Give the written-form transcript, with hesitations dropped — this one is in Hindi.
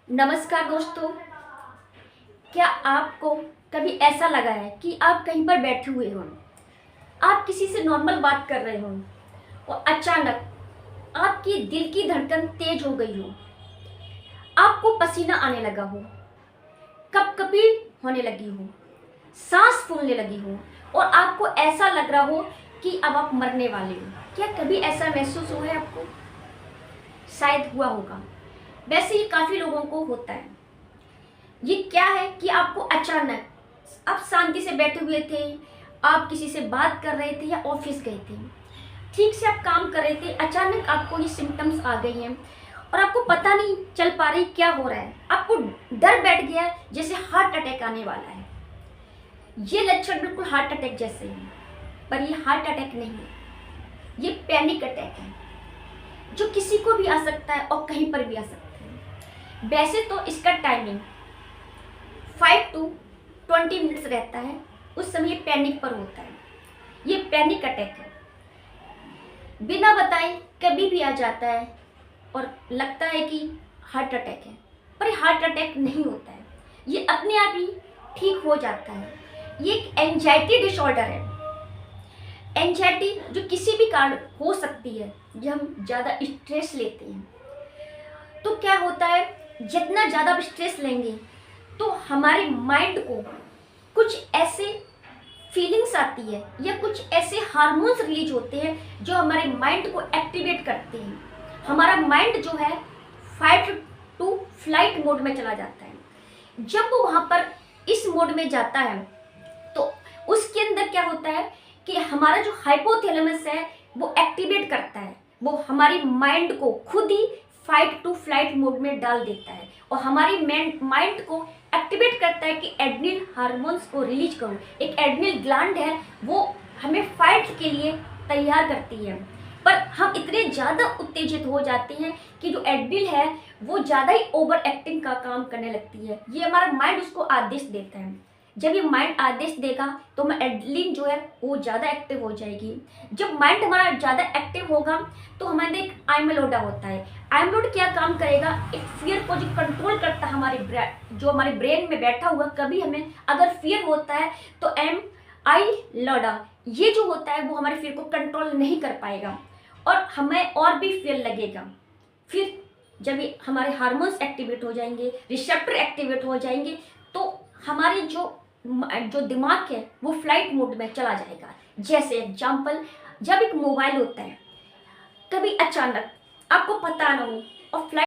नमस्कार दोस्तों। क्या आपको कभी ऐसा लगा है कि आप कहीं पर बैठे हुए हो, आप किसी से नॉर्मल बात कर रहे हो और अचानक आपकी दिल की धड़कन तेज हो गई हो, आपको पसीना आने लगा हो, कपकपी होने लगी हो, सांस फूलने लगी हो और आपको ऐसा लग रहा हो कि अब आप मरने वाले हो? क्या कभी ऐसा महसूस हुआ है आपको? शायद हुआ होगा। वैसे ही काफ़ी लोगों को होता है। ये क्या है कि आपको अचानक, आप शांति से बैठे हुए थे, आप किसी से बात कर रहे थे या ऑफिस गए थे, ठीक से आप काम कर रहे थे, अचानक आपको ये सिम्टम्स आ गई हैं और आपको पता नहीं चल पा रही क्या हो रहा है। आपको डर बैठ गया है जैसे हार्ट अटैक आने वाला है। ये लक्षण बिल्कुल हार्ट अटैक जैसे हैं, पर ये हार्ट अटैक नहीं है, ये पैनिक अटैक है जो किसी को भी आ सकता है और कहीं पर भी आ सकता है। वैसे तो इसका टाइमिंग 5 to 20 मिनट्स रहता है, उस समय ये पैनिक पर होता है। ये पैनिक अटैक है, बिना बताए कभी भी आ जाता है और लगता है कि हार्ट अटैक है, पर हार्ट अटैक नहीं होता है, ये अपने आप ही ठीक हो जाता है। ये एक एंजाइटी डिसऑर्डर है। एंजाइटी जो किसी भी कारण हो सकती है, जब हम ज़्यादा स्ट्रेस लेते हैं तो क्या होता है, जितना ज़्यादा स्ट्रेस लेंगे तो हमारे माइंड को कुछ ऐसे फीलिंग्स आती है या कुछ ऐसे हार्मोन्स रिलीज होते हैं जो हमारे माइंड को एक्टिवेट करते हैं। हमारा माइंड जो है फाइट टू फ्लाइट मोड में चला जाता है। जब वो वहाँ पर इस मोड में जाता है तो उसके अंदर क्या होता है कि हमारा जो हाइपोथैलेमस है वो एक्टिवेट करता है, वो हमारी माइंड को खुद ही फाइट टू फ्लाइट मोड में डाल देता है और हमारी माइंड को एक्टिवेट करता है कि एड्रिनल हार्मोन्स को रिलीज करो। एक एड्रिनल ग्लैंड है, वो हमें फाइट के लिए तैयार करती है, पर हम इतने ज़्यादा उत्तेजित हो जाते हैं कि जो एड्रिनल है वो ज़्यादा ही ओवर एक्टिंग का काम करने लगती है। ये हमारा माइंड उसको आदेश देता है। जब ये माइंड आदेश देगा तो मैं एड्रिनल जो है वो ज़्यादा एक्टिव हो जाएगी। जब माइंड हमारा ज़्यादा एक्टिव होगा तो हमारे एक आइमेलोडा होता है। आइमेलोड क्या काम करेगा, एक फियर को जो कंट्रोल करता है हमारे ब्रेन में बैठा हुआ। कभी हमें अगर फियर होता है तो एम आई लोडा ये जो होता है वो हमारे फियर को कंट्रोल नहीं कर पाएगा और हमें और भी फियर लगेगा। फिर जब ये हमारे हार्मोन्स एक्टिवेट हो जाएंगे, रिसेप्टर एक्टिवेट हो जाएंगे, तो हमारे जो दिमाग है वो फ्लाइट मोड में चला जाएगा। जैसे एग्जाम्पल, जब एक मोबाइल होता है, कभी अचानक आपको पता ना हो और फ्लाइट